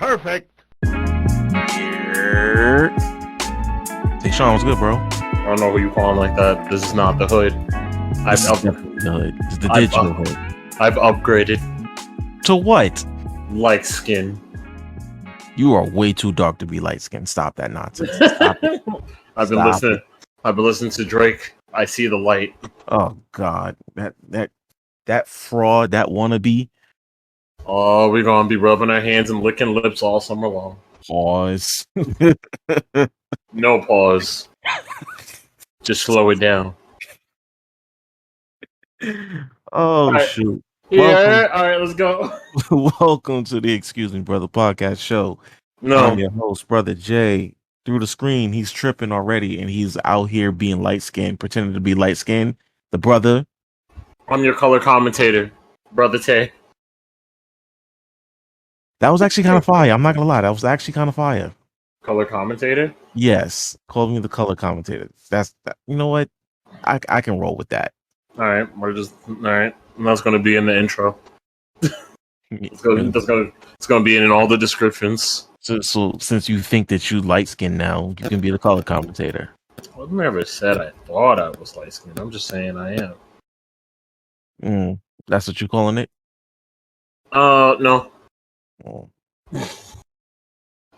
Perfect. Hey Sean, what's good, bro? I don't know who you calling like that. This is not the hood. This is definitely the hood. It's the digital hood. I've upgraded. To what? Light skin. You are way too dark to be light skinned. Stop that nonsense. Stop it. I've been listening to Drake. I see the light. Oh God, that fraud, that wannabe. Oh, we're gonna be rubbing our hands and licking lips all summer long. Pause. No pause. Just slow it down. Oh right. shoot. Yeah, all right, let's go. Welcome to the Excuse Me Brother podcast show. No. I'm your host, Brother Jay. Through the screen, he's tripping already, and he's out here being light-skinned, pretending to be light-skinned. The brother. I'm your color commentator, Brother Tay. That was actually kind of fire. I'm not going to lie. That was actually kind of fire. Color commentator? Yes. Call me the color commentator. You know what? I can roll with that. All right. All right. And that's going to be in the intro. It's going to be in all the descriptions. So since you think that you light-skinned now, you can be the color commentator. I've never said I thought I was light-skinned. I'm just saying I am. That's what you're calling it? No. Oh.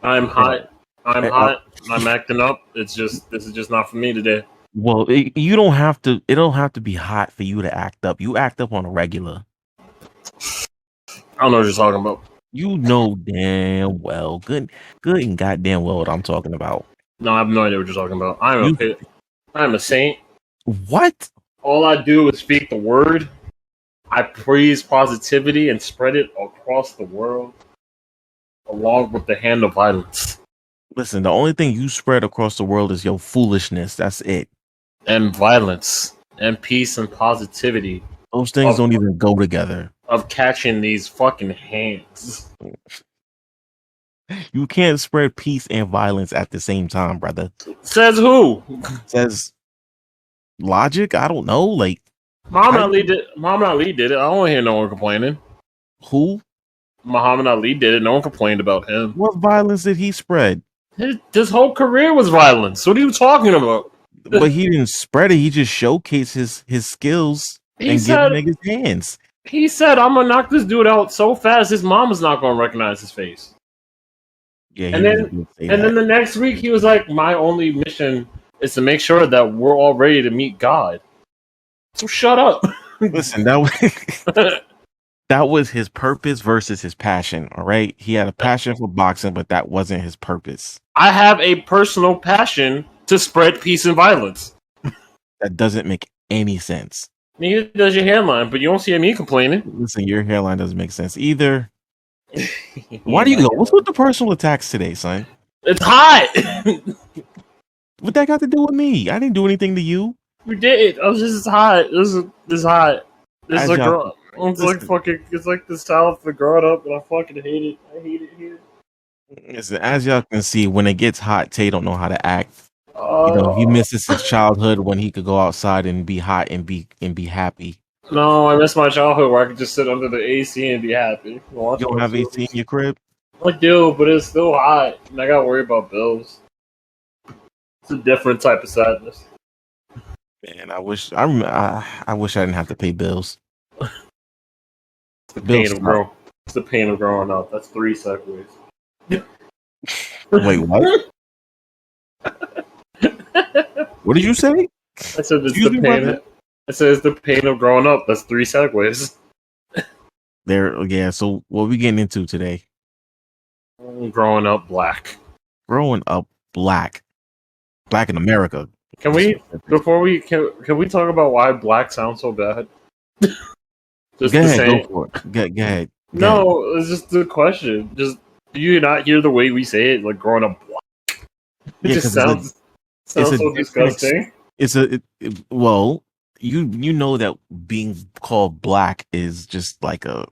I'm hot. I'm acting up. This is just not for me today. Well, you don't have to. It don't have to be hot for you to act up. You act up on a regular. I don't know what you're talking about. You know damn well, good and goddamn well what I'm talking about. No, I have no idea what you're talking about. I'm a saint. What? All I do is speak the word. I praise positivity and spread it across the world, along with the hand of violence. Listen, the only thing you spread across the world is your foolishness. That's it. And violence and peace and positivity. Those things don't even go together. Of catching these fucking hands. You can't spread peace and violence at the same time, brother. Says who? Says logic? I don't know. Like Muhammad Ali did it. I don't hear no one complaining. Who? Muhammad Ali did it. No one complained about him. What violence did he spread? His whole career was violence. What are you talking about? But he didn't spread it. He just showcased his skills and give niggas hands. He said, I'm going to knock this dude out so fast his mama's not going to recognize his face. Yeah, and then the next week he was like, my only mission is to make sure that we're all ready to meet God. So shut up. Listen, that was his purpose versus his passion, all right? He had a passion for boxing, but that wasn't his purpose. I have a personal passion to spread peace and violence. That doesn't make any sense. Neither does your hairline, but you don't see me complaining. Listen, your hairline doesn't make sense either. Why do you go? What's with the personal attacks today, son? It's hot. What that got to do with me? I didn't do anything to you. You did. I was just hot. This is hot. This is like it's like the style for growing up, and I fucking hate it. I hate it here. Listen, as y'all can see, when it gets hot, Tay don't know how to act. He misses his childhood when he could go outside and be hot and be happy. No, I miss my childhood where I could just sit under the AC and be happy. You don't have AC in your crib? I do, but it's still hot, and I gotta worry about bills. It's a different type of sadness. Man, I wish I didn't have to pay bills. It's the pain of growing up. That's 3 segues. Wait, what? What did you say? I said it's the pain of growing up. That's 3 segues. So what we getting into today? Growing up black. Growing up black. Black in America. Can we talk about why black sounds so bad? Go ahead, go for it. Go ahead. No, it's just the question. Just do you not hear the way we say it, like growing up black? It just sounds so disgusting. Well, you know that being called black is just like a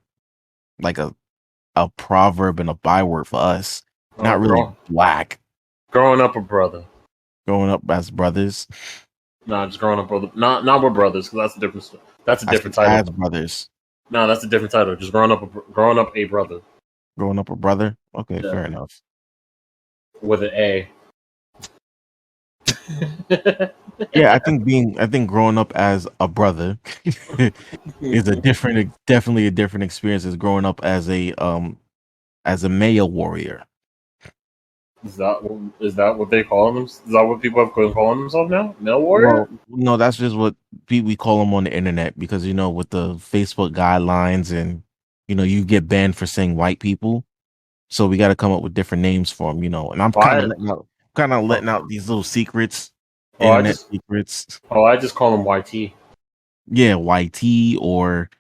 proverb and a byword for us. Not really black. Growing up a brother. Growing up as brothers. No, just growing up brother. Not with brothers, because that's a different title. As brothers. No, that's a different title. Just growing up a brother. Growing up a brother. Okay, Yeah, fair enough. with an A. Yeah, I think growing up as a brother is definitely a different experience as growing up as a male warrior. Is that what they call them? Is that what people have been calling themselves now? Male warrior? Well, no, that's just what we call them on the internet because with the Facebook guidelines and you get banned for saying white people, so we got to come up with different names for them. And I'm kind of Why? letting out these little secrets, Oh, I internet just secrets. I just call them YT. Yeah, YT or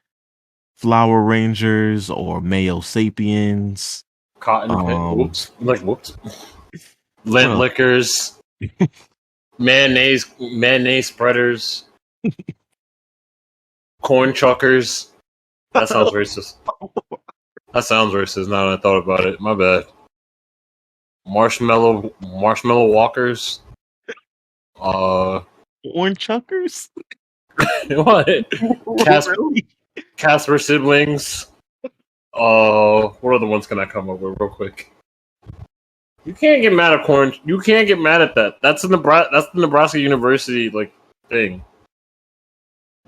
Flower Rangers or Mayo Sapiens. Cotton pick. Um, Whoops. Like whoops. what Lint else? lickers. Mayonnaise spreaders. Corn chuckers. That sounds racist. That sounds racist now that I thought about it. My bad. Marshmallow walkers. Uh, Orange chuckers? what? Cas- Really? Casper siblings. What other ones can I come up with real quick? You can't get mad at corn. You can't get mad at that. That's the Nebraska University thing.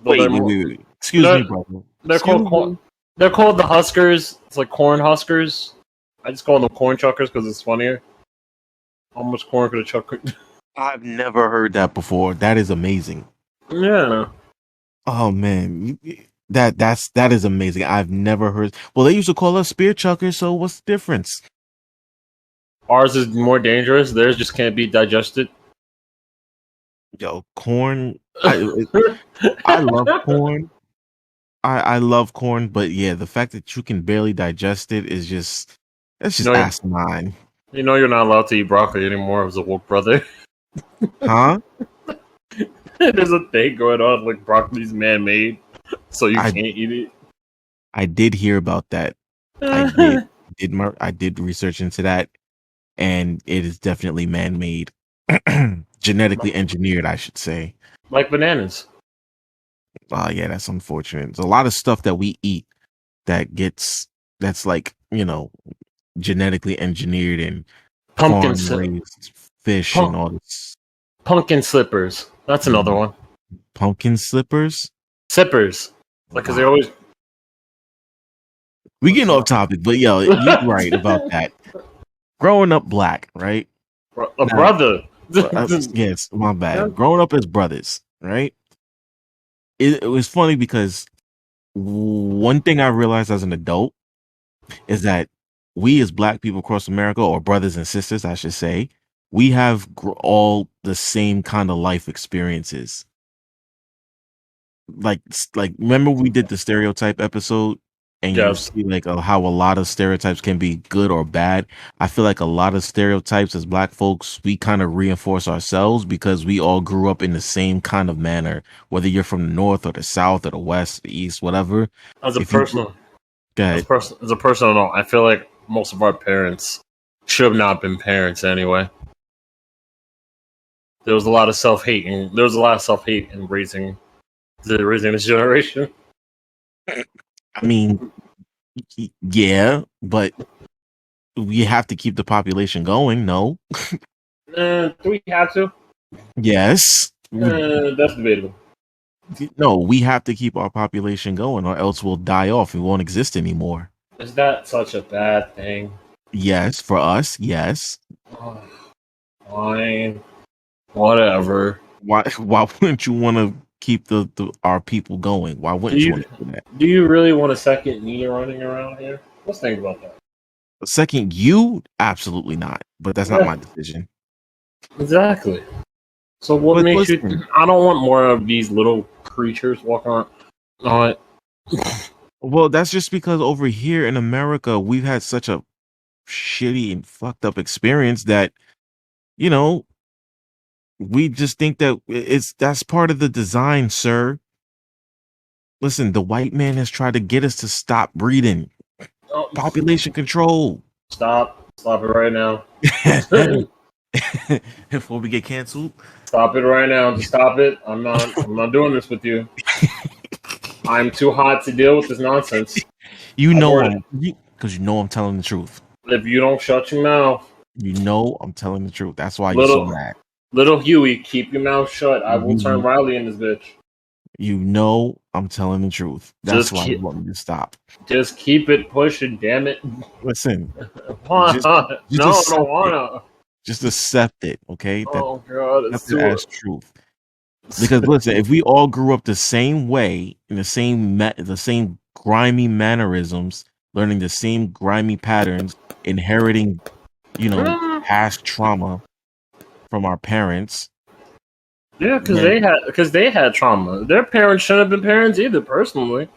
But Wait, wait, wait, wait. Excuse me, they're, brother. they're called Excuse me. they're called the Huskers. It's like corn huskers. I just call them corn chuckers because it's funnier. How much corn could a chuck? I've never heard that before. That is amazing. Yeah. Oh man, that is amazing. I've never heard. Well, they used to call us spear chuckers. So what's the difference? Ours is more dangerous. Theirs just can't be digested. Yo, corn. I love corn. I love corn, but yeah, the fact that you can barely digest it is that's just No, asinine, you're not allowed to eat broccoli anymore as a woke brother. huh? There's a thing going on like broccoli's man-made, so you I can't eat I did hear about that. I it. I did research into that, and it is definitely man-made, genetically engineered, I should say. Like bananas. Yeah, that's unfortunate. There's a lot of stuff that we eat that's like genetically engineered and Pumpkin farm si- raised fish and pump, all this. pumpkin slippers. That's another one. Pumpkin slippers. Sippers. Like, cause they Wow. always. We getting off topic, but yo, you're right about that. Growing up black, right? A Now, brother. yes, my bad. Growing up as brothers, right? It was funny because one thing I realized as an adult is that we as black people across America, or brothers and sisters, I should say, we have all the same kind of life experiences. Like remember we did the stereotype episode and you Yes. see how a lot of stereotypes can be good or bad. I feel like a lot of stereotypes as black folks, we kind of reinforce ourselves because we all grew up in the same kind of manner, whether you're from the north or the south or the west, the east, whatever. As a If you personal, go ahead. as a personal note, I feel like most of our parents should have not been parents anyway. There was a lot of self-hate, and there was a lot of self-hate in raising this generation. I mean, yeah, but we have to keep the population going. No. Do we have to? Yes. That's debatable. No, we have to keep our population going or else we'll die off. We won't exist anymore. Is that such a bad thing? Yes, for us, yes. Fine. Whatever. Why wouldn't you want to keep our people going? Why wouldn't you want to do that? Do you really want a second me running around here? Let's think about that. Second, you absolutely not. But that's not my decision. Exactly. So what But makes listen, you? I don't want more of these little creatures walking around. On it. Well, that's just because over here in America, we've had such a shitty and fucked up experience that, you know, we just think that that's part of the design, sir. Listen, the white man has tried to get us to stop breeding. Oh, Population control. stop it right now. Before we get canceled. Stop it right now. Just stop it. I'm not doing this with you. I'm too hot to deal with this nonsense. Because you know I'm telling the truth. If you don't shut your mouth, You know I'm telling the truth. That's why you're so mad. Little Huey, keep your mouth shut. I will turn Mhm. Riley in this bitch. You know I'm telling the truth. That's why you want me to stop. Just keep it pushing, damn it. Listen, Just no, I don't wanna. Just accept it, okay? Oh god, it's That's too. as truth. Because listen, if we all grew up the same way, in the same grimy mannerisms, learning the same grimy patterns, inheriting, past trauma from our parents. Yeah, because they had trauma. Their parents shouldn't have been parents either. Personally,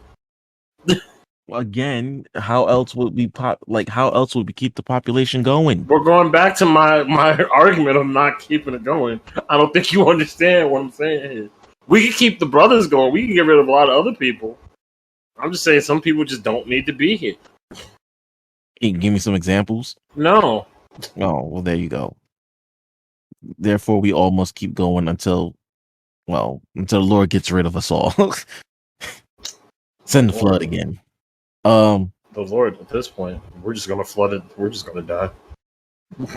Again, how else would we keep the population going? we're going back to my argument of not keeping it going. I don't think you understand what I'm saying here. We can keep the brothers going. We can get rid of a lot of other people. I'm just saying some people just don't need to be here. Can you give me some examples? No. Oh, well, there you go. Therefore, we all must keep going until the Lord gets rid of us all. Send the flood again. The Lord, at this point, we're just gonna flood it. We're just gonna die.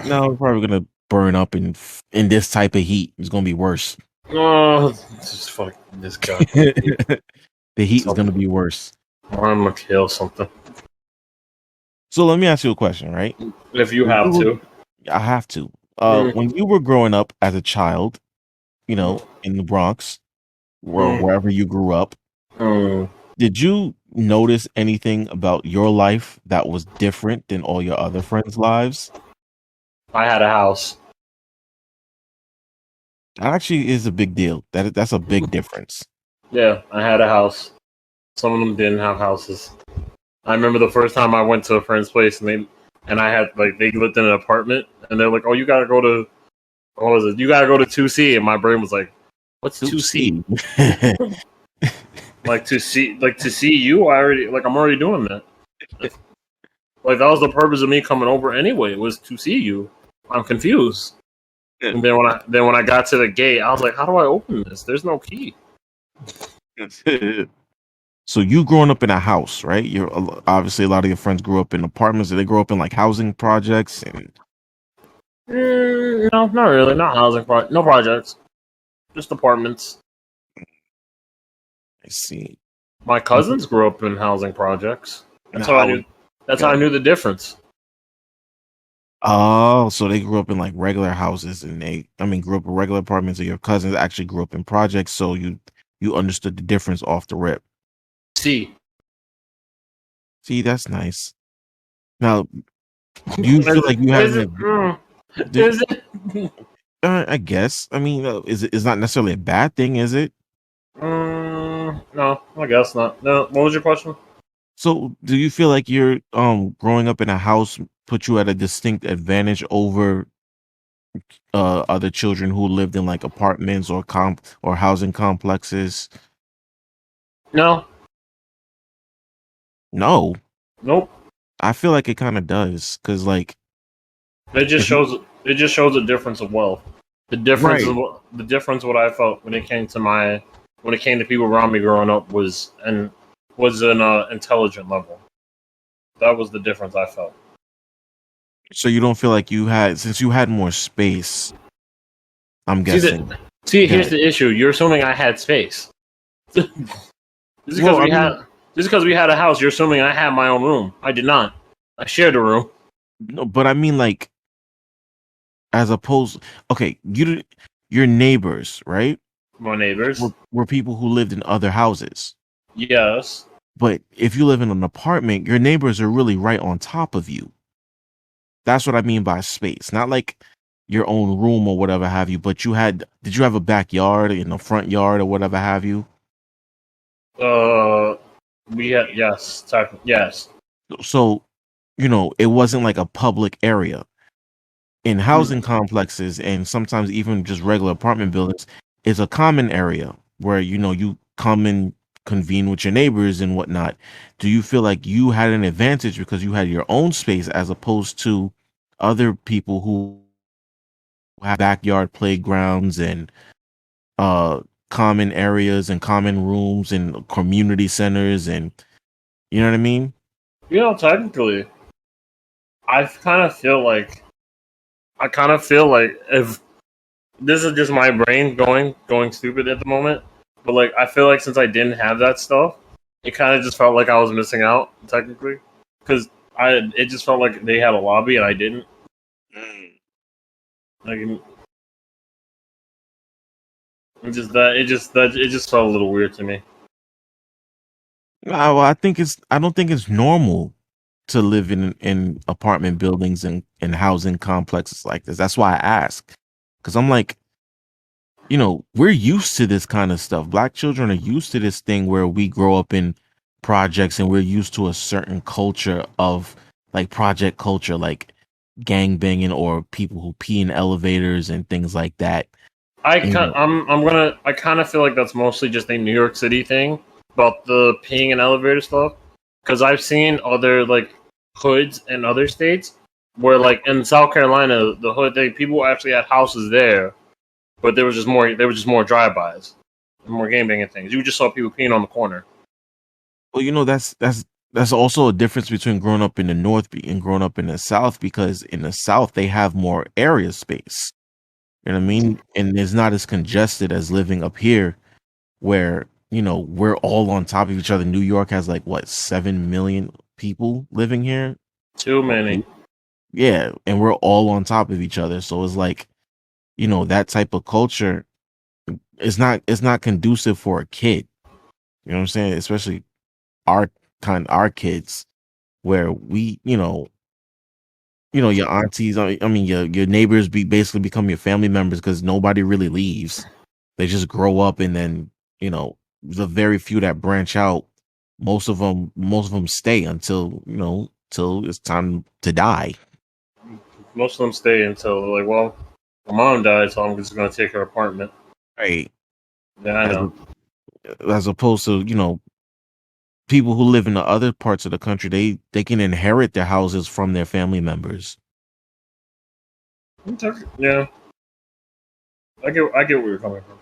No, we're probably gonna burn up in this type of heat. It's gonna be worse. Oh, just fuck this guy. The heat is gonna be worse. I'm gonna kill something. So let me ask you a question, right? If you have to. I have to. When you were growing up as a child, in the Bronx, wherever you grew up, did you notice anything about your life that was different than all your other friends' lives? I had a house. That actually is a big deal. That's a big difference. Yeah, I had a house. Some of them didn't have houses. I remember the first time I went to a friend's place and I had they lived in an apartment and they're like, "Oh, you gotta go to what was it? You gotta go to 2C," and my brain was like, "What's 2C?" to see you. I'm already doing that. Like that was the purpose of me coming over anyway. Was to see you. I'm confused. Yeah. And then when I got to the gate, I was like, "How do I open this? There's no key." So you growing up in a house, right? You're obviously a lot of your friends grew up in apartments. Did they grow up in like housing projects? And no, not really. Not housing no projects. Just apartments. I see. My cousins grew up in housing projects. That's how I knew. That's how I knew the difference. Oh, so they grew up in like regular houses, and grew up in regular apartments. And your cousins actually grew up in projects, so you understood the difference off the rip. See, that's nice. Now, do you feel like you have? I guess. I mean, it's not necessarily a bad thing, is it? No, I guess not. No. What was your question? So, do you feel like you're growing up in a house put you at a distinct advantage over other children who lived in like apartments or housing complexes? No. Nope. I feel like it kind of does because like it just shows the difference of wealth. The difference what I felt when it came to people around me growing up was an intelligent level. That was the difference I felt. So you don't feel like since you had more space, I'm guessing. Here's the issue. You're assuming I had space. Just because we had a house, you're assuming I had my own room. I did not. I shared a room. No, but I mean like as opposed your neighbors, right? My neighbors were people who lived in other houses. Yes. But if you live in an apartment, your neighbors are really right on top of you. That's what I mean by space. Not like your own room or whatever have you, but did you have a backyard in the front yard or whatever have you? We had, yes. Yes. So, it wasn't like a public area. In housing complexes and sometimes even just regular apartment buildings, it's a common area where, you come and convene with your neighbors and whatnot. Do you feel like you had an advantage because you had your own space as opposed to other people who have backyard playgrounds and common areas and common rooms and community centers and you know what I mean? Technically. I kind of feel like if this is just my brain going stupid at the moment, but like I feel like since I didn't have that stuff, it kind of just felt like I was missing out technically because it just felt like they had a lobby and I didn't. Like it just felt a little weird to me. Well, I don't think it's normal to live in apartment buildings and housing complexes like this. That's why I ask, because I'm like, we're used to this kind of stuff. Black children are used to this thing where we grow up in projects and we're used to a certain culture of like project culture, like gang banging or people who pee in elevators and things like that. I kind of feel like that's mostly just a New York City thing about the peeing in elevator stuff. Because I've seen other like hoods in other states where, like in South Carolina, the hood thing, people actually had houses there, but there was just more drive-bys, more game banging things. You just saw people peeing on the corner. Well, that's also a difference between growing up in the North and growing up in the South, because in the South they have more area space. You know what I mean? And it's not as congested as living up here where, we're all on top of each other. New York has like what, 7 million people living here? Too many. Yeah, and we're all on top of each other. So it's like, that type of culture is not conducive for a kid. You know what I'm saying? Especially our kids, where we, your aunties, I mean your neighbors basically become your family members because nobody really leaves. They just grow up, and then, the very few that branch out, most of them stay until, till it's time to die. Most of them stay until they're like, well, my mom died, so I'm just going to take her apartment. Right. Yeah, I know. As opposed to, people who live in the other parts of the country, they can inherit their houses from their family members. Yeah, I get where you're coming from.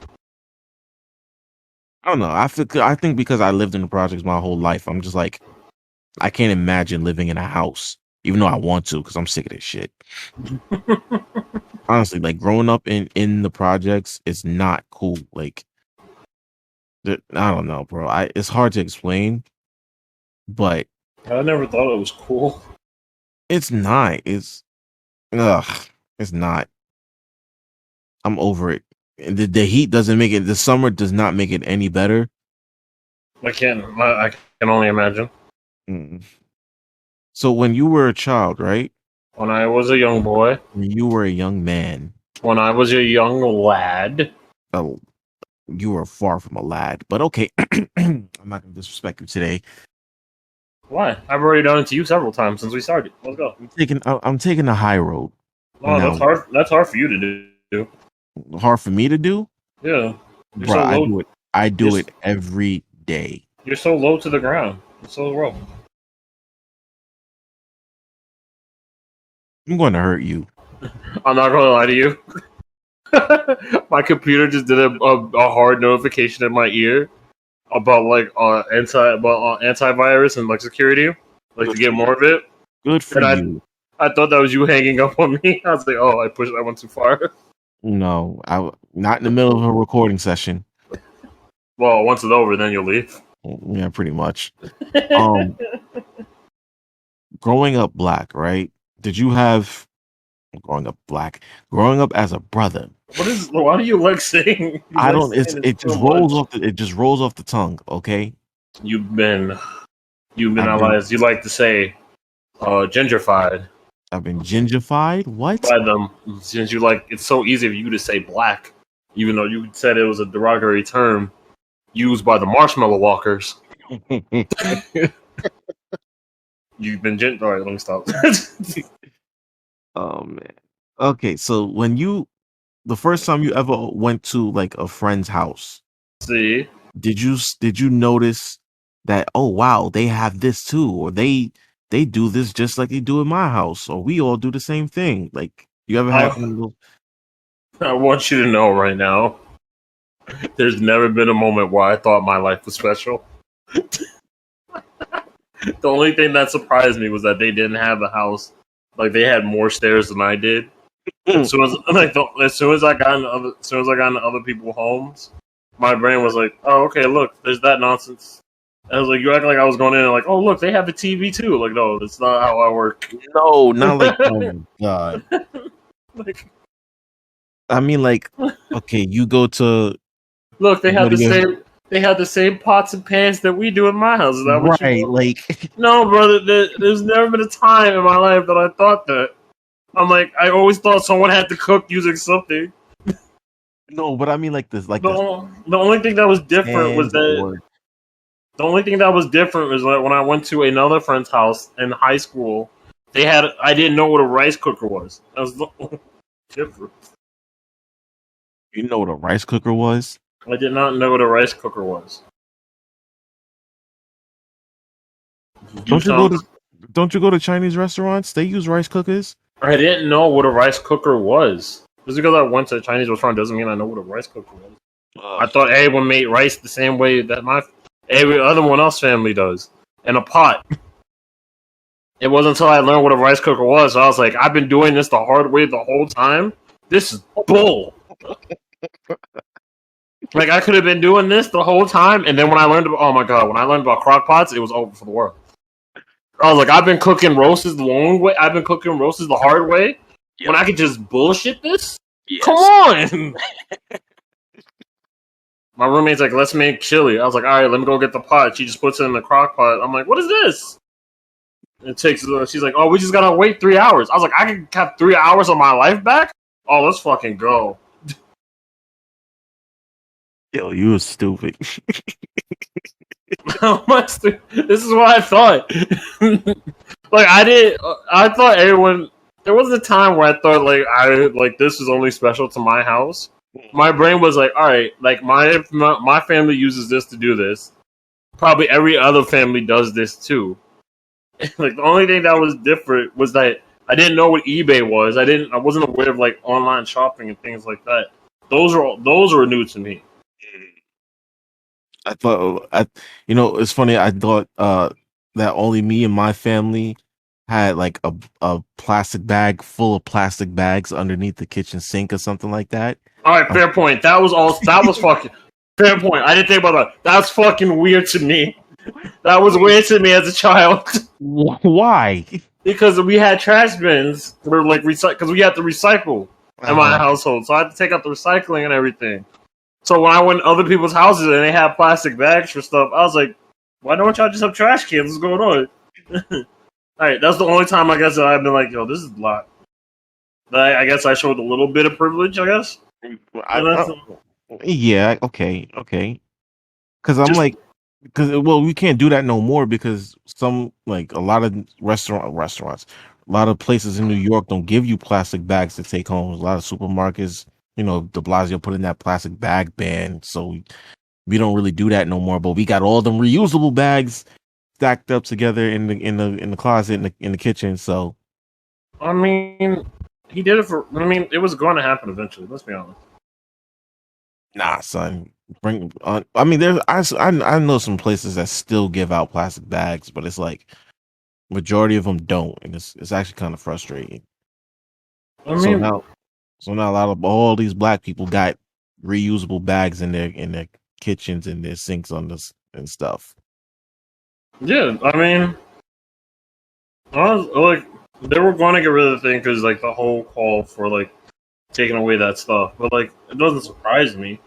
I don't know. I think because I lived in the projects my whole life, I'm just like, I can't imagine living in a house, even though I want to, because I'm sick of this shit. Honestly, like growing up in the projects is not cool. Like, I don't know, bro. It's hard to explain, but I never thought it was cool. it's not. It's not. I'm over it. And the heat doesn't make it. The summer does not make it any better. I can only imagine. Mm. So when you were a child, right? When I was a young boy. When you were a young man. When I was a young lad. Oh, you were far from a lad, but okay. I'm not gonna disrespect you today. Why? I've already done it to you several times since we started. Let's go. I'm taking the high road. Oh, that's hard. That's hard for you to do. Hard for me to do? Yeah. Bro, so I do it every day. You're so low to the ground. You're so low. I'm going to hurt you. I'm not going to lie to you. My computer just did a hard notification in my ear about like antivirus and like security, like to get more of it. Good for you. I thought that was you hanging up on me. I was like, oh, I went too far. No, not in the middle of a recording session. Well, once it's over, then you'll leave. Yeah, pretty much. Growing up black, right? Did you have growing up as a brother? Why do you like saying? I don't. It just rolls off. It just rolls off the tongue. Okay. You've been as you like to say, gentrified. I've been gingerfied. What? By them, since you like, it's so easy for you to say black, even though you said it was a derogatory term used by the marshmallow walkers. You've been All right, let me stop. Oh man. Okay, so the first time you ever went to like a friend's house, see, did you notice that, oh wow, they have this too, or they do this just like they do in my house, or we all do the same thing? Like, you ever have one of those? I want you to know right now, there's never been a moment where I thought my life was special. The only thing that surprised me was that they didn't have a house Like they had more stairs than I did. As soon as I got into other people's homes, my brain was like, "Oh, okay, look, there's that nonsense." I was like, "You act like I was going in and like, oh, look, they have a TV too." Like, no, that's not how I work. No, not like oh my god. Like, I mean, like, okay, you go to look, they you go have to the your same. They have the same pots and pans that we do in my house. Is that what you right, want? like No, brother. There's never been a time in my life that I thought that. I'm like, I always thought someone had to cook using something. no, but I mean like this, like The only thing that was different was hands that or the only thing that was different was that when I went to another friend's house in high school, I didn't know what a rice cooker was. That was the only difference. you know what a rice cooker was? I did not know what a rice cooker was. You Don't you go tell me. to don't you go to Chinese restaurants? They use rice cookers. I didn't know what a rice cooker was. Just because I went to a Chinese restaurant doesn't mean I know what a rice cooker was. I thought everyone made rice the same way that every other one else family does, in a pot. It wasn't until I learned what a rice cooker was, so I was like, I've been doing this the hard way the whole time. This is bull. Like I could have been doing this the whole time, and then when I learned about, oh my god, when I learned about crock pots, it was over for the world. I was like, I've been cooking roasts the long way. I've been cooking roasts the hard way. Yep. When I could just bullshit this? Yes. Come on! My roommate's like, let's make chili. I was like, all right, let me go get the pot. She just puts it in the crock pot. I'm like, what is this? It takes. She's like, oh, we just gotta wait 3 hours. I was like, I can have 3 hours of my life back? Oh, let's fucking go. Yo, you were stupid. This is what I thought. Like I thought everyone. There was a time where I thought like this is only special to my house. My brain was like, all right, like my family uses this to do this. Probably every other family does this too. Like the only thing that was different was that I didn't know what eBay was. I wasn't aware of like online shopping and things like that. Those were new to me. I thought, it's funny. I thought that only me and my family had like a plastic bag full of plastic bags underneath the kitchen sink or something like that. All right, fair point. That was fucking fair point. I didn't think about that. That's fucking weird to me. That was weird to me as a child. Why? Because we had trash bins. We're like because we had to recycle in my household, so I had to take out the recycling and everything. So when I went to other people's houses and they had plastic bags for stuff, I was like, why don't y'all just have trash cans? What's going on? Alright, that's the only time I guess that I've been like, yo, this is a lot. I guess I showed a little bit of privilege, I guess. Yeah, okay. Because I'm like, we can't do that no more because some, like, a lot of restaurants, a lot of places in New York don't give you plastic bags to take home. A lot of supermarkets, de Blasio put in that plastic bag ban, so we don't really do that no more. But we got all them reusable bags stacked up together in the closet in the kitchen. So, I mean, he did it for. I mean, it was going to happen eventually. Let's be honest. Nah, son. Bring on. I mean, I know some places that still give out plastic bags, but it's like majority of them don't, and it's actually kind of frustrating. I mean, so now a lot of all these black people got reusable bags in their kitchens and their sinks on this and stuff. Yeah, I mean, I was like, they were going to get rid of the thing because like the whole call for like taking away that stuff, but like it doesn't surprise me.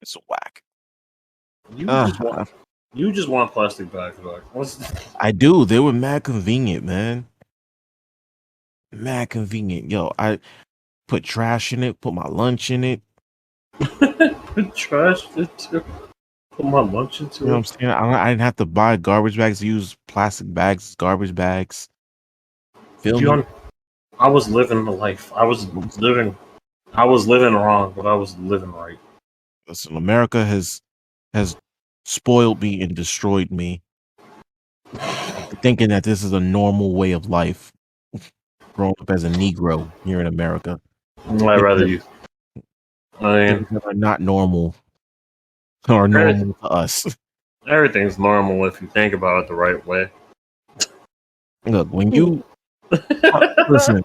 It's whack. You just want plastic bags back. I do. They were mad convenient, man. Mad convenient. Yo, I put trash in it, put my lunch in it. Put trash into put my lunch into it. You know what I'm saying? I didn't have to buy garbage bags, use plastic bags, garbage bags. I was living the life. I was living wrong, but I was living right. Listen, America has spoiled me and destroyed me, thinking that this is a normal way of life. Growing up as a Negro here in America, I'd rather you. I mean, are not normal or normal to us. Everything's normal if you think about it the right way. Look, when you listen,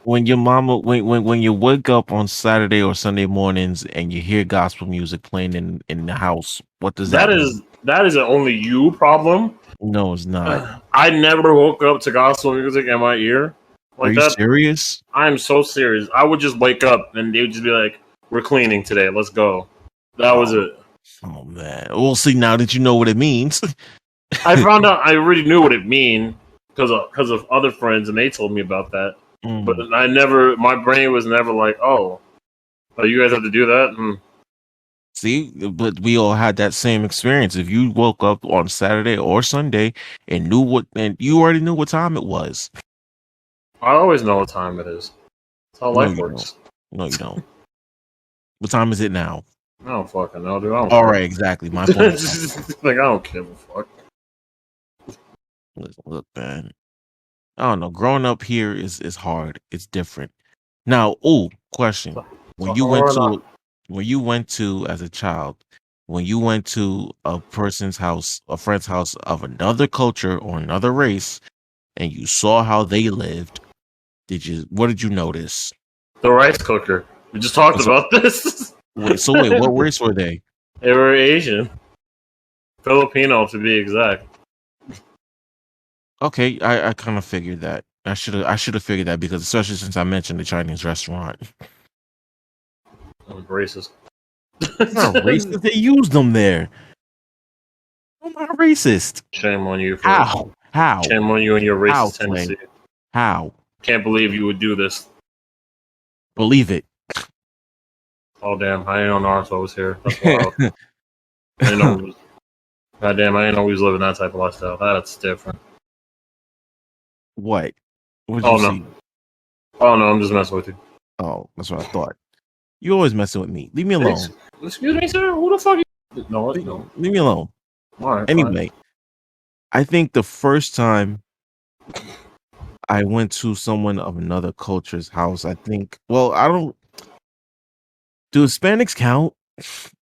when your mama when you wake up on Saturday or Sunday mornings and you hear gospel music playing in the house, what does that mean? That is an only you problem. No, it's not. I never woke up to gospel music in my ear Are like you that. serious? I'm so serious. I would just wake up and they would just be like, "We're cleaning today. Let's go." That was Oh, it. oh man. Well, see, now that you know what it means. I found out I already knew what it mean because of other friends and they told me about that. But Mm. I never, my brain was never like, oh, you guys have to do that. See, but we all had that same experience. If you woke up on Saturday or Sunday and you already knew what time it was. I always know what time it is. That's how No, life you don't. works. No, you don't. What time is it now? I don't fucking know, dude. I don't All care. right, exactly. My point. Like I don't give a fuck. Look, man. I don't know. Growing up here is hard. It's different. Now, question. When So you went hard. to when you went to as a child, when you went to a person's house, a friend's house of another culture or another race, and you saw how they lived, what did you notice? The rice cooker. We just talked So, about this. wait, what race were they? They were Asian, Filipino to be exact. Okay, I kind of figured that. I should have figured that because especially since I mentioned the Chinese restaurant. I'm racist. It's not racist. They use them there. I'm not racist. Shame on you for How? How? shame on you and your How, racist Clay? tendency. How? Can't believe you would do this. Believe it. Oh damn! I ain't know Naruto was here. That's wild. I didn't know. Goddamn! I didn't know we was living that type of lifestyle. That's different. What? What did Oh you no! see? Oh no! I'm just messing with you. Oh, that's what I thought. You always messing with me. Leave me alone. Excuse me, sir. Who the fuck? No, no. Leave me alone. All right. Anyway, I think the first time I went to someone of another culture's house, I think. Well, I don't. Do Hispanics count? Fine.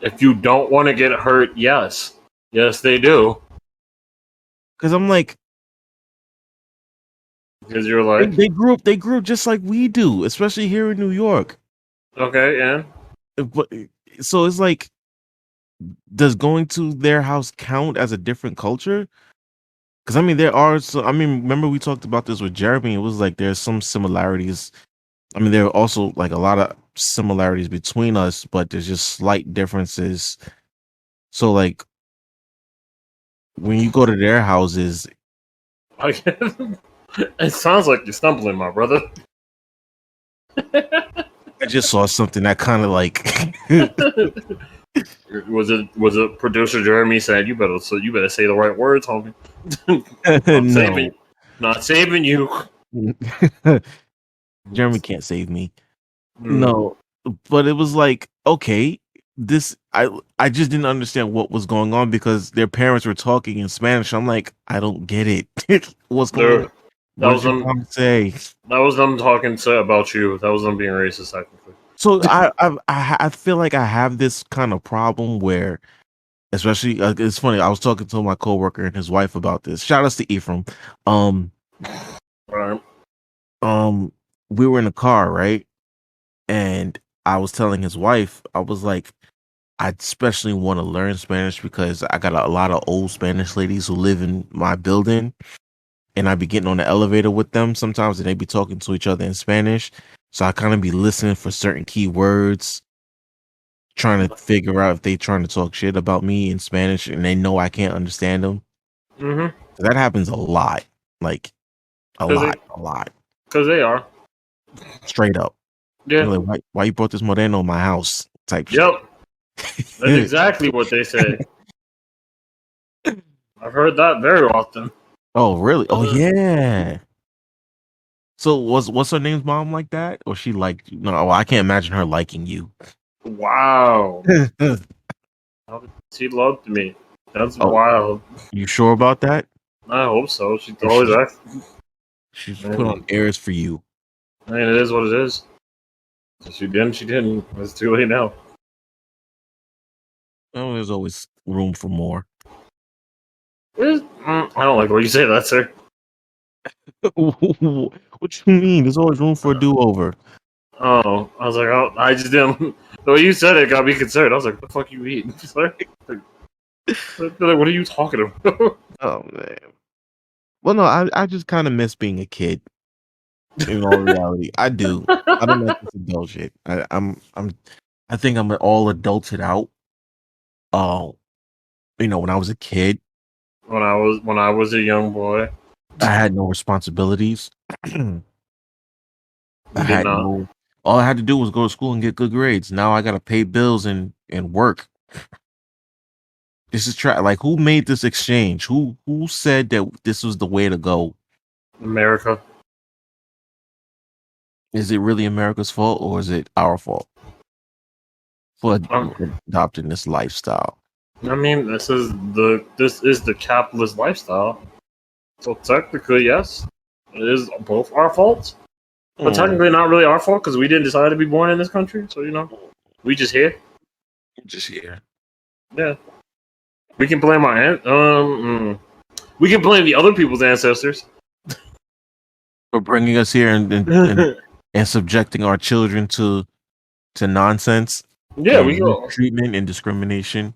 If you don't want to get hurt, yes, they do. Because I'm like, Because you're like, they grew up just like we do, especially here in New York. okay, and But so it's like, does going to their house count as a different culture? Because I mean, there are. So I mean, remember we talked about this with Jeremy. It was like there's some similarities. I mean, there are also like a lot of similarities between us, but there's just slight differences. So like when you go to their houses, it sounds like you're stumbling, my brother. I just saw something that kind of like Was it producer Jeremy said you better say the right words, homie. no. Not saving you. Jeremy can't save me. Mm. No, but it was like, okay, this I just didn't understand what was going on because their parents were talking in Spanish. I'm like, I don't get it. What's going on? That What was did your them. mom say? That was them talking about you. That was them being racist, technically. So I feel like I have this kind of problem where, especially it's funny. I was talking to my coworker and his wife about this. Shout outs to Ephraim. Um, Right. we were in a car, right? And I was telling his wife, I was like, I especially want to learn Spanish because I got a lot of old Spanish ladies who live in my building, and I be getting on the elevator with them sometimes, and they be talking to each other in Spanish. So I kind of be listening for certain key words, trying to figure out if they trying to talk shit about me in Spanish, and they know I can't understand them. Mm-hmm. That happens a lot, like a lot, Because they are. straight up. Yeah. Like, why you brought this Moreno in my house? Type shit. Yep. That's exactly what they say. I've heard that very often. Oh, really? Oh, yeah. So what's her name's mom like that? Or she liked you? No, well, I can't imagine her liking you. Wow. She loved me. That's wild. You sure about that? I hope so. She always acts. She's put on airs for you. I mean, it is what it is. She didn't. It's too late now. Oh, there's always room for more. I don't like the way you say that, sir. What you mean? There's always room for a do-over. Oh, I was like, oh, I just didn't. The way you said it got me concerned. I was like, "What the fuck you eat?" Sorry. Like, what are you talking about? Oh man. Well, no, I just kind of miss being a kid. In all reality, I do. I don't like this adult shit. I think I'm all adulted out. Oh, when I was a kid, When I was a young boy, I had no responsibilities. I you did had not. no. All I had to do was go to school and get good grades. Now I gotta pay bills and work. This is like who made this exchange? Who said that this was the way to go? America. Is it really America's fault or is it our fault for Um, adopting this lifestyle? I mean, this is the capitalist lifestyle. So technically, yes, it is both our fault, but Mm, technically not really our fault because we didn't decide to be born in this country. So we just here. just here. Yeah, we can blame our we can blame the other people's ancestors. For bringing us here and subjecting our children to nonsense Yeah, we and go. mistreatment and discrimination.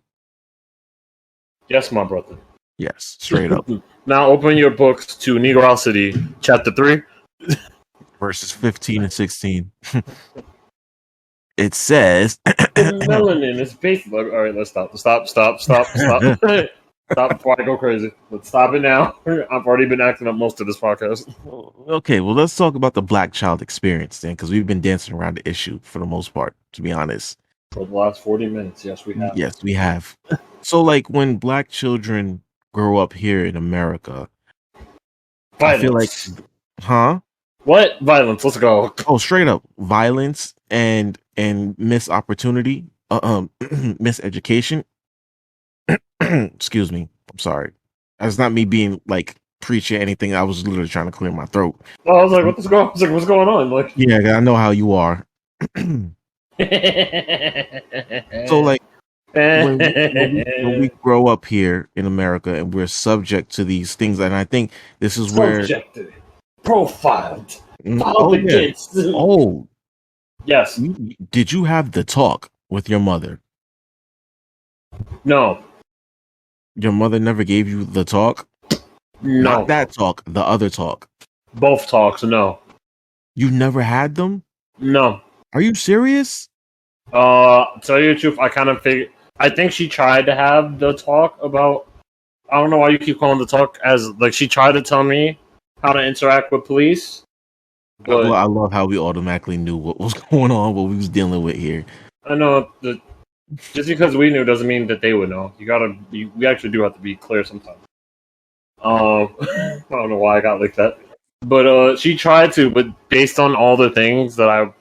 Yes, my brother. Yes, straight up. Now open your books to Negrosity, chapter 3. Verses 15 and 16. It says The melanin is based. All right, let's stop. Stop. Stop before I go crazy. Let's stop it now. I've already been acting up most of this podcast. okay, well let's talk about the black child experience then, because we've been dancing around the issue for the most part, to be honest. For the last 40 minutes, yes, we have. Yes, we have. So like when black children grow up here in America, I feel like Violence. huh? What? Violence. Let's go. Oh, straight up violence and missed opportunity, miseducation. Excuse me. I'm sorry. That's not me being like preachy or anything. I was literally trying to clear my throat. I was like, what's going? I was like, what's going on? Like, Yeah, I know how you are. So like when we grow up here in America and we're subject to these things, and I think this is where subjected, profiled, oh filed yeah. against. Oh, Yes. did you have the talk with your mother? No. Your mother never gave you the talk? No. Not that talk, the other talk. Both talks. No. You never had them? No. Are you serious? Tell you the truth, I kind of figured. I think she tried to have the talk about. I don't know why you keep calling the talk as like she tried to tell me how to interact with police. But Well, I love how we automatically knew what was going on, what we was dealing with here. I know that just because we knew doesn't mean that they would know. We actually do have to be clear sometimes. I don't know why I got like that, but she tried to. But based on all the things that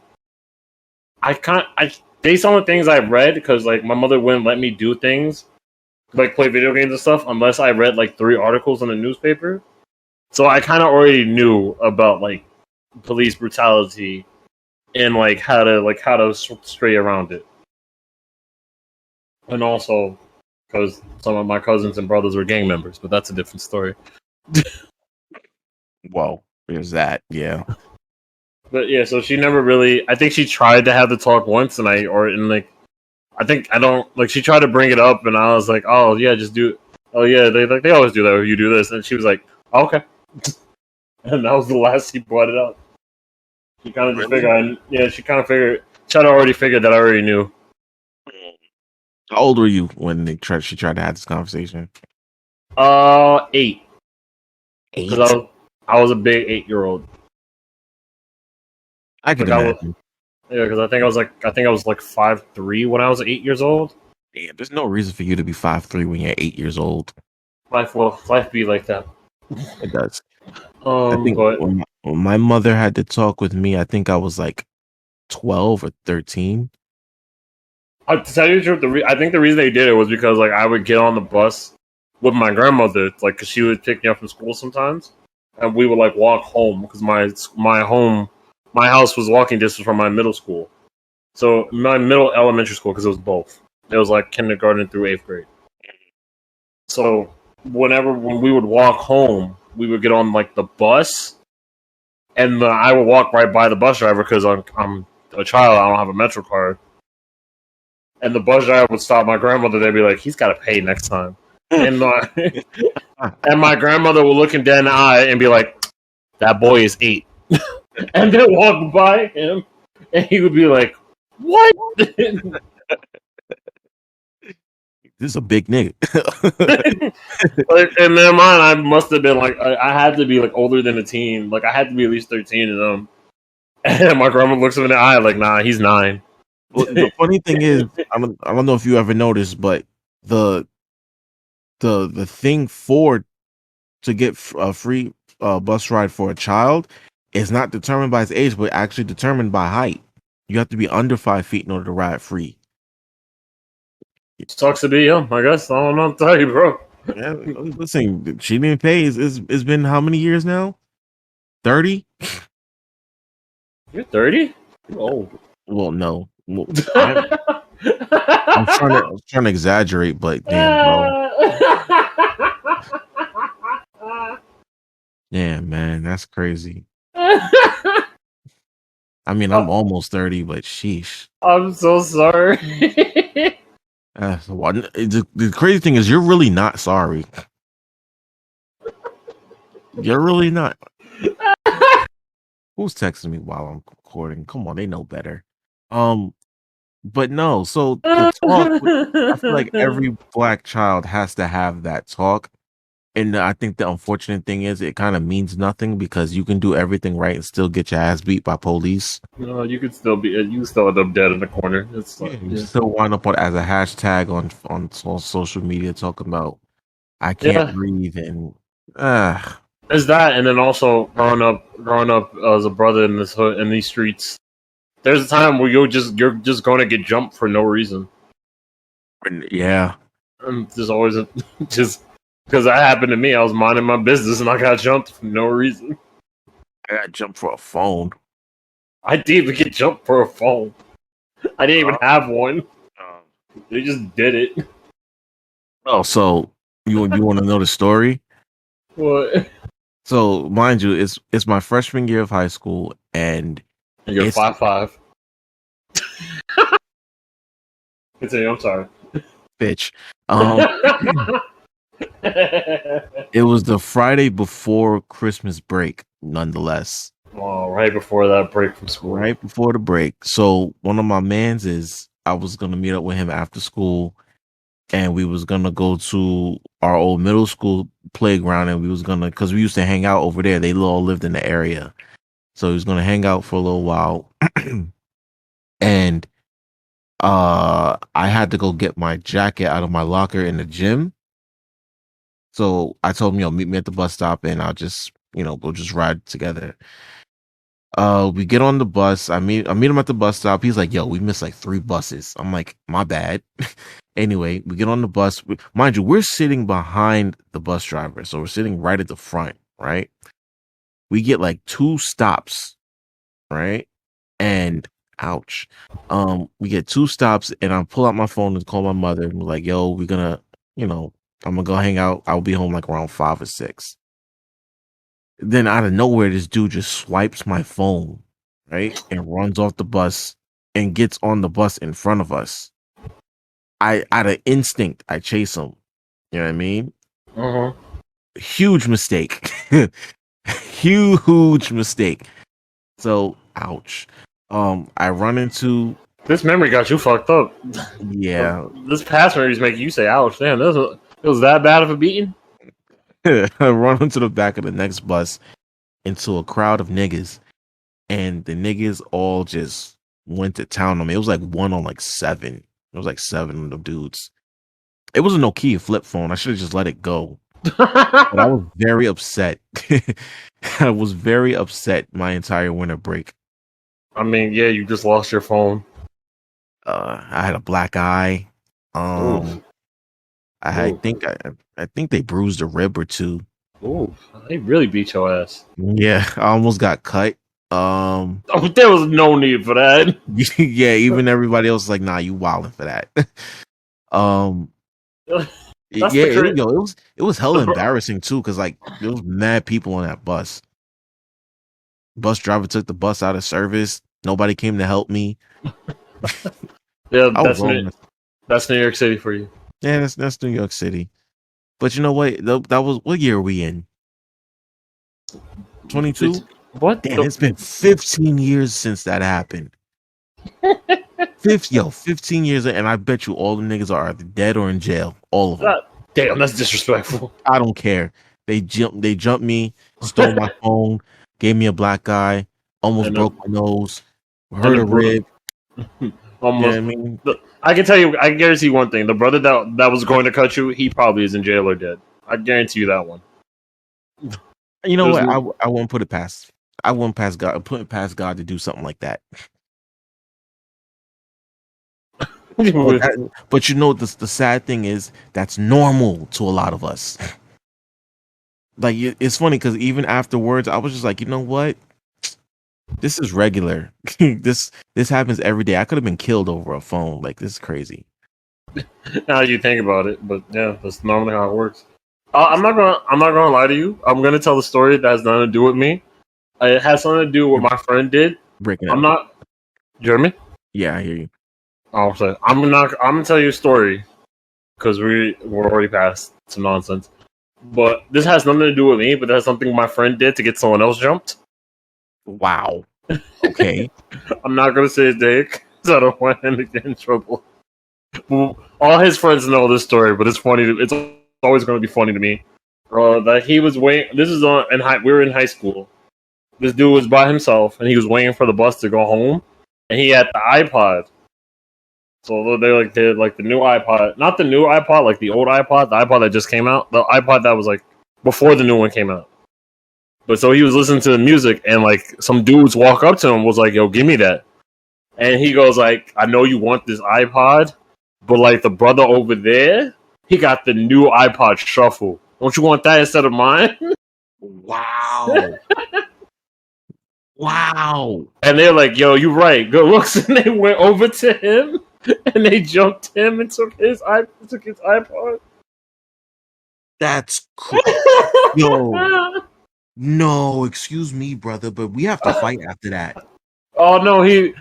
based on the things I've read, because like my mother wouldn't let me do things like play video games and stuff unless I read like 3 articles in the newspaper. So I kind of already knew about like police brutality and like how to stray around it, and also because some of my cousins and brothers were gang members, but that's a different story. Whoa, there's that, yeah. But yeah, so she never really. I think she tried to have the talk once, and I think I don't like. She tried to bring it up, and I was like, "Oh yeah, just do it." Oh yeah, they always do that. When you do this, and she was like, "Okay," and that was the last she brought it up. She kind of just figured. She kind of figured. Tried to already figured that I already knew. How old were you when she tried to have this conversation? 8. 8? Because I was a big 8-year-old. I could Like imagine. because I think I was like 5'3" when I was 8 years old. Damn, there's no reason for you to be 5'3" when you're 8 years old. Life be like that. It does. I think But when my mother had to talk with me, I think I was like 12 or 13. to tell you the truth, I think the reason they did it was because like I would get on the bus with my grandmother, like because she would pick me up from school sometimes, and we would like walk home because my house was walking distance from my middle school. So my middle elementary school, because it was both. It was like kindergarten through 8th grade. So when we would walk home, we would get on like the bus, and I would walk right by the bus driver because I'm a child. I don't have a Metro card, and the bus driver would stop my grandmother. They'd be like, "He's got to pay next time," and and my grandmother would look him dead in the eye and be like, "That boy is 8," and then walk by him, and he would be like, "What?" This is a big nigga. Like, in their mind, I must have been like, I had to be like older than a teen. Like, I had to be at least 13 of them. And my grandma looks him in the eye like, "Nah, he's 9." Well, the funny thing is, I don't know if you ever noticed, but the thing to get a free bus ride for a child is not determined by his age, but actually determined by height. You have to be under 5 feet in order to ride free. It sucks to be him, I guess. I don't know what to tell you, bro. Yeah, listen, she didn't pay. It's been how many years now? 30? You're 30? Oh. Well, no. Well, I'm trying to exaggerate, but damn, bro. Yeah, man, that's crazy. I mean, I'm almost 30, but sheesh. I'm so sorry. The crazy thing is, you're really not sorry. You're really not. Who's texting me while I'm recording? Come on, they know better. But no. So the talk, I feel like every black child has to have that talk, and I think the unfortunate thing is it kind of means nothing because you can do everything right and still get your ass beat by police. No, you could still end up dead in the corner. It's like, You still wind up as a hashtag on social media talking about I can't breathe and Is that, and then also growing up as a brother in this hood, in these streets, there's a time where you're just going to get jumped for no reason. Yeah, and there's always just because that happened to me. I was minding my business and I got jumped for no reason. I got jumped for a phone. I didn't even get jumped for a phone. I didn't even have one. They just did it. Oh, so you want to know the story? What? So, mind you, it's my freshman year of high school, and you're 5'5". Continue. I'm sorry, bitch. It was the Friday before Christmas break, nonetheless. Oh, right before that break from school. Right before the break. So one of my mans I was gonna meet up with him after school, and we was gonna go to our old middle school playground, and we was gonna, because we used to hang out over there. They all lived in the area, so he was gonna hang out for a little while, and I had to go get my jacket out of my locker in the gym. So I told him, meet me at the bus stop, and I'll just, we'll just ride together. We get on the bus. I meet him at the bus stop. He's like, "Yo, we missed like 3 buses." I'm like, "My bad." Anyway, we get on the bus. Mind you, we're sitting behind the bus driver, so we're sitting right at the front, right? We get like 2 stops, right? And ouch. We get 2 stops, and I pull out my phone and call my mother and be like, "Yo, we're gonna, I'm gonna go hang out. I'll be home like around 5 or 6." Then out of nowhere, this dude just swipes my phone, right? And runs off the bus and gets on the bus in front of us. Out of instinct, I chase him. You know what I mean? Huge mistake. Huge mistake. So, ouch. I run into... This memory got you fucked up. Yeah. This past memories make you say, "Ouch, damn, it was that bad of a beating?" I run into the back of the next bus into a crowd of niggas, and the niggas all just went to town on me. It was like 1 on like 7. It was like 7 of the dudes. It was a Nokia flip phone. I should have just let it go. But I was very upset. I was very upset my entire winter break. I mean, yeah, you just lost your phone. I had a black eye. I think they bruised a rib or 2. Ooh, they really beat your ass. Yeah, I almost got cut. There was no need for that. Yeah, even everybody else was like, "Nah, you wilding for that." That's the crazy. It was hella embarrassing too, because like there was mad people on that bus. Bus driver took the bus out of service. Nobody came to help me. Yeah, I was rolling. That's New York City for you. Yeah, that's New York City. But you know what? That was what year are we in? 22? What? Damn, it's been 15 years since that happened. 15 years, and I bet you all the niggas are either dead or in jail. All of them. Damn, that's disrespectful. I don't care. They jumped me, stole my phone, gave me a black eye, almost broke my nose, hurt a rib. Almost. You know what I mean? I can tell you, I can guarantee one thing: the brother that was going to cut you, he probably is in jail or dead. I guarantee you that one. You know what? I won't put it past. I won't put it past God to do something like that. But you know, the sad thing is that's normal to a lot of us. Like it's funny because even afterwards, I was just like, you know what? This is regular. this happens every day. I could have been killed over a phone. Like this is crazy. Now you think about it, but yeah, that's normally how it works. I'm not gonna lie to you. I'm gonna tell the story that has nothing to do with me. It has something to do with what my friend did. Breaking. I'm not. Jeremy? Yeah, I hear you. I'm gonna tell you a story because we're already past some nonsense. But this has nothing to do with me. But that's something my friend did to get someone else jumped. Wow. Okay. I'm not gonna say his name because I don't want him to get in trouble. All his friends know this story, but it's funny. It's always going to be funny to me. That he was waiting. This is we were in high school. This dude was by himself, and he was waiting for the bus to go home, and he had the iPod. So they're like the new iPod, not the new iPod, like the old iPod, the iPod that just came out, the iPod that was like before the new one came out. But so he was listening to the music, and like some dudes walk up to him, was like, "Yo, give me that," and he goes like, "I know you want this iPod, but like the brother over there, he got the new iPod Shuffle. Don't you want that instead of mine?" Wow. Wow. And they're like, "Yo, you right. Good looks." And they went over to him and they jumped him and took his iPod. That's cool. Yo. No, excuse me, brother, but we have to fight after that. Oh no, he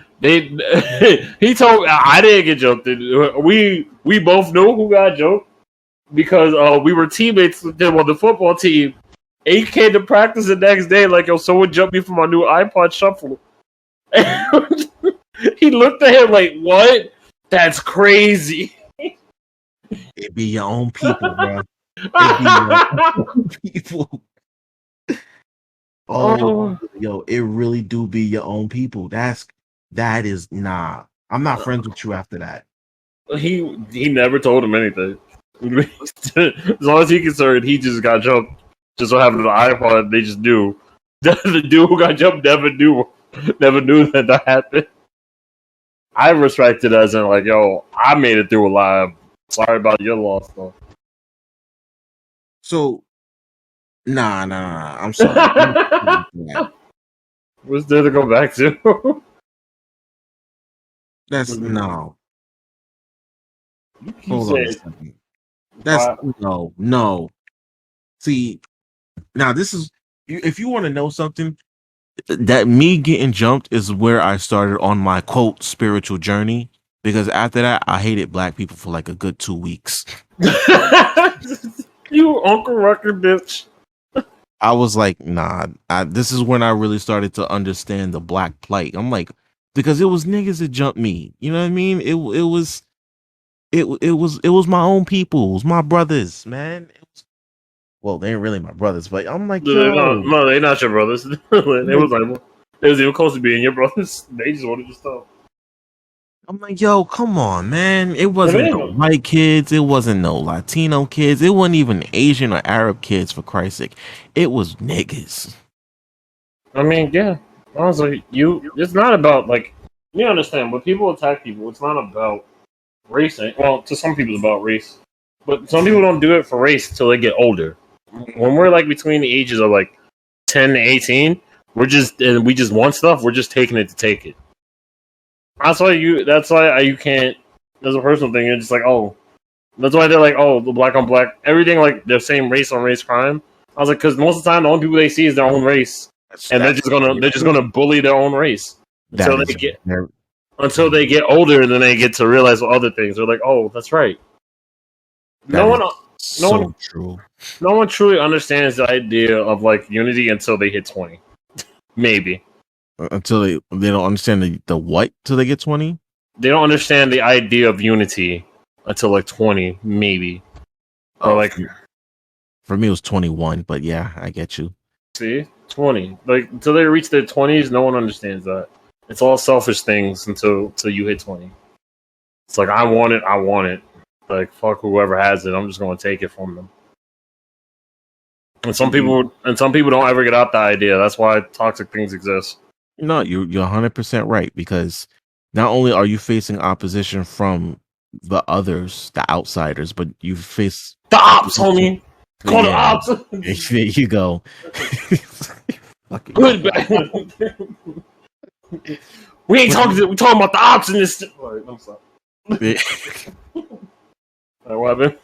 told me I didn't get jumped. We both know who got jumped because we were teammates with them on the football team. And he came to practice the next day like, "Yo, someone jumped me for my new iPod Shuffle." He looked at him like, "What? That's crazy." It be your own people, bro. It be your own people. Oh, yo, it really do be your own people. That is nah. I'm not friends with you after that. He never told him anything. As long as he's concerned, he just got jumped. Just so happened to the iPod, they just knew. The dude who got jumped never knew that happened. I respect it as in like, yo, I made it through alive. Sorry about your loss, though. So, nah. I'm sorry. What's there to go back to? That's no. Hold on a second. That's no. See, now this is if you want to know something, that me getting jumped is where I started on my quote spiritual journey. Because after that, I hated black people for like a good 2 weeks. You Uncle Rucker bitch. I was like, nah. This is when I really started to understand the black plight. I'm like, because it was niggas that jumped me. You know what I mean? It was my own people. It was my brothers, man. Well, they ain't really my brothers, but I'm like, no, they're not your brothers. It was even close to being your brothers. They just wanted your stuff. I'm like, yo, come on, man. It wasn't no white kids. It wasn't no Latino kids. It wasn't even Asian or Arab kids, for Christ's sake. It was niggas. I mean, yeah. Honestly, it's not about, like, you understand, when people attack people, it's not about race. Well, to some people it's about race. But some people don't do it for race until they get older. When we're, like, between the ages of, like, 10 to 18, we just want stuff, we're just taking it to take it. That's why you can't, as a personal thing, you're just like, oh, That's why they're like, oh, the black on black, everything like the same race on race crime. I was like, because most of the time the only people they see is their own race, and they're just gonna bully their own race until they get older, and then they get to realize other things. They're like, oh, that's right. True. No one truly understands the idea of like unity until they hit 20. Maybe. Until they don't understand the what till they get 20? They don't understand the idea of unity until like 20, maybe. Or like for me it was 21, but yeah, I get you. See? 20. Like until they reach their 20s, no one understands that. It's all selfish things until you hit 20. It's like I want it. Like fuck whoever has it, I'm just gonna take it from them. And some people don't ever get out the idea. That's why toxic things exist. No, you're 100% right, because not only are you facing opposition from the others, the outsiders, but you face the ops, homie. Call the ops. There you go. Good. We ain't talking. We talking about the ops in this. Right, I'm sorry. What happened?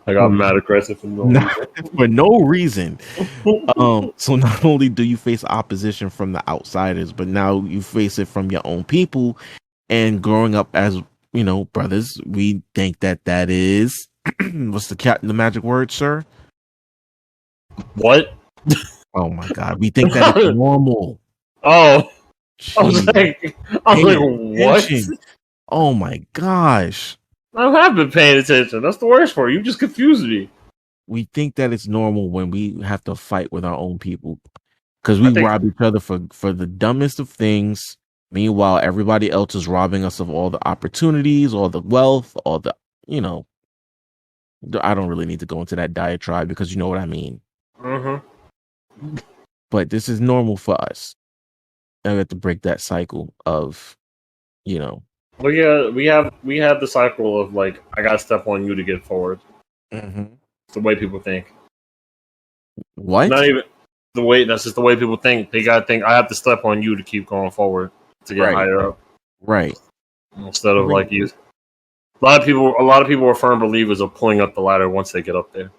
I got mad aggressive for no reason. So not only do you face opposition from the outsiders, but now you face it from your own people. And growing up as, brothers, we think that is what's the magic word, sir? What? Oh my God, we think that it's normal. Oh, jeez. I was like, what? Oh my gosh. I have been paying attention. That's the worst part. You just confused me. We think that it's normal when we have to fight with our own people because we rob each other for the dumbest of things. Meanwhile, everybody else is robbing us of all the opportunities, all the wealth, all the, I don't really need to go into that diatribe because you know what I mean. Mm-hmm. But this is normal for us. And we have to break that cycle of, Well, yeah, we have the cycle of like I gotta step on you to get forward. Mm-hmm. It's the way people think. What? Not even the way. That's just the way people think. They gotta think I have to step on you to keep going forward to get higher up. Right. Instead of like you. A lot of people are firm believers of pulling up the ladder once they get up there.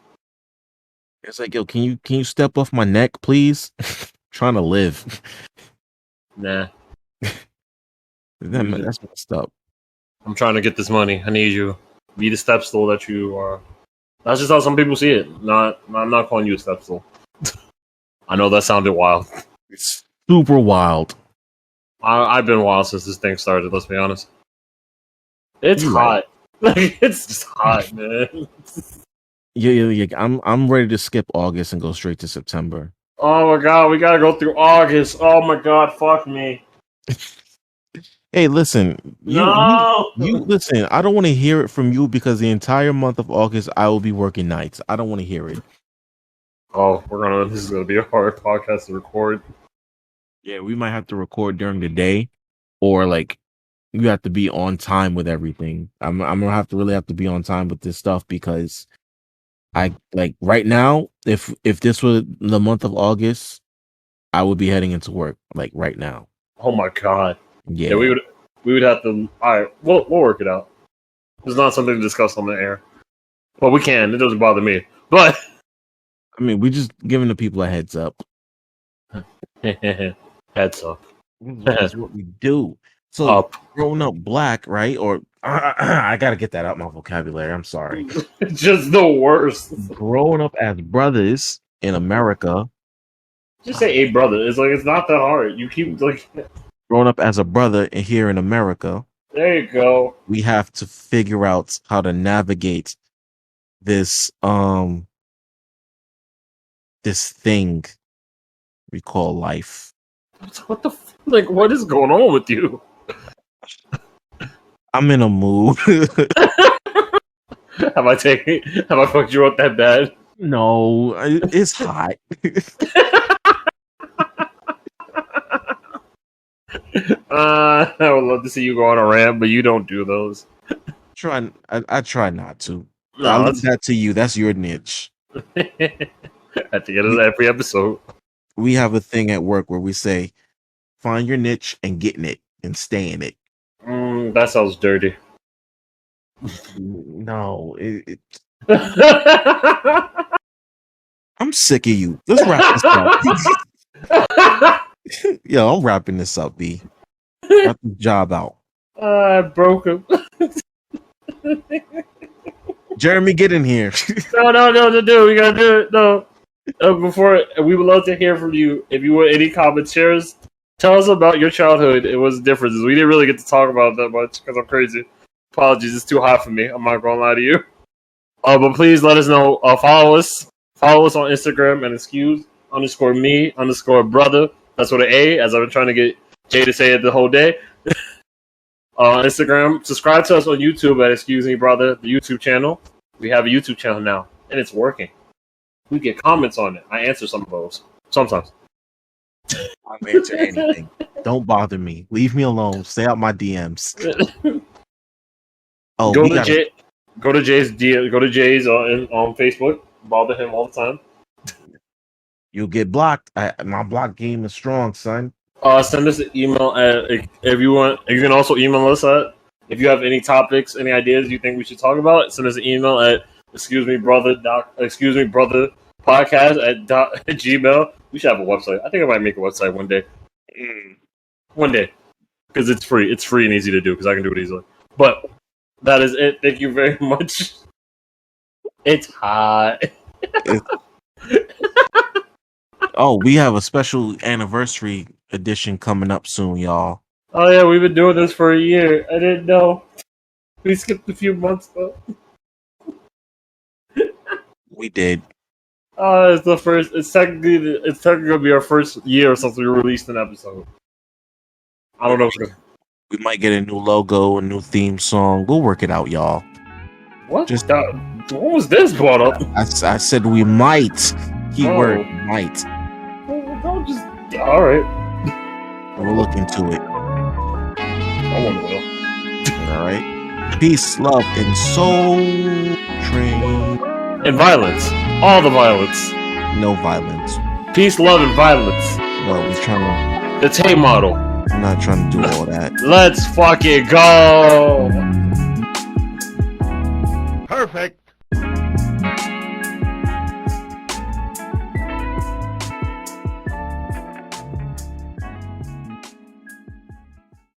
It's like, yo, can you step off my neck, please? Trying to live. Nah. That's messed up. I'm trying to get this money. I need you. Be the step stool that you are. That's just how some people see it. I'm not calling you a step stool. I know that sounded wild. It's super wild. I've been wild since this thing started. Let's be honest. It's hot. Like it's just hot, man. Yeah. I'm ready to skip August and go straight to September. Oh my God, we gotta go through August. Oh my God, fuck me. Hey, listen. You listen. I don't want to hear it from you because the entire month of August I will be working nights. I don't want to hear it. Oh, this is gonna be a hard podcast to record. Yeah, we might have to record during the day, or like you have to be on time with everything. I'm gonna have to be on time with this stuff because I like right now. If this was the month of August, I would be heading into work like right now. Oh my God. Yeah, we would have to. All right, we'll work it out. It's not something to discuss on the air. Well, we can. It doesn't bother me. But I mean, we just giving the people a heads up. Heads up. That's what we do. So growing up black, right? Or I gotta get that out my vocabulary. I'm sorry. It's just the worst. Growing up as brothers in America. Just say a brother. It's like it's not that hard. You keep like growing up as a brother here in America. There you go. We have to figure out how to navigate this this thing we call life. What the like? What is going on with you? I'm in a mood. Have I fucked you up that bad? No, it's hot. I would love to see you go on a rant, but you don't do those. I try not to. No, I'll leave that to you. That's your niche. At the end of every episode, we have a thing at work where we say, "Find your niche and get in it and stay in it." That sounds dirty. No, I'm sick of you. Let's wrap this up. Yo, I'm wrapping this up, B. Wrap the job out. I broke him. Jeremy, get in here. No, we gotta do it. No. Before, we would love to hear from you. If you want any comments, shares, tell us about your childhood. It was differences. We didn't really get to talk about that much because I'm crazy. Apologies, it's too hot for me. I'm not gonna lie to you. But please let us know. Follow us on Instagram and excuse_me_brother. That's with an A, as I've been trying to get Jay to say it the whole day. Instagram. Subscribe to us on YouTube at Excuse Me Brother, the YouTube channel. We have a YouTube channel now, and it's working. We get comments on it. I answer some of those sometimes. I'll answer anything. Don't bother me. Leave me alone. Stay out my DMs. Oh, go to Jay's on Facebook. Bother him all the time. You'll get blocked. My block game is strong, son. Send us an email if you want. You can also email us at if you have any topics, any ideas you think we should talk about. Send us an email at excusemebrother podcast at gmail. We should have a website. I think I might make a website one day. One day, because it's free. It's free and easy to do because I can do it easily. But that is it. Thank you very much. It's hot. Oh, we have a special anniversary edition coming up soon, y'all. Oh yeah, we've been doing this for a year. I didn't know. We skipped a few months though. We did. It's the first. It's technically gonna be our first year since we released an episode. I don't know. We might get a new logo, a new theme song. We'll work it out, y'all. What? What was this brought up? I said we might. Keyword might. Don't just. All right. We'll look into it. I want to know. All right. Peace, love, and soul train. And violence. All the violence. No violence. Peace, love, and violence. No, we're trying to. The Tay model. I'm not trying to do all that. Let's fucking go. Perfect.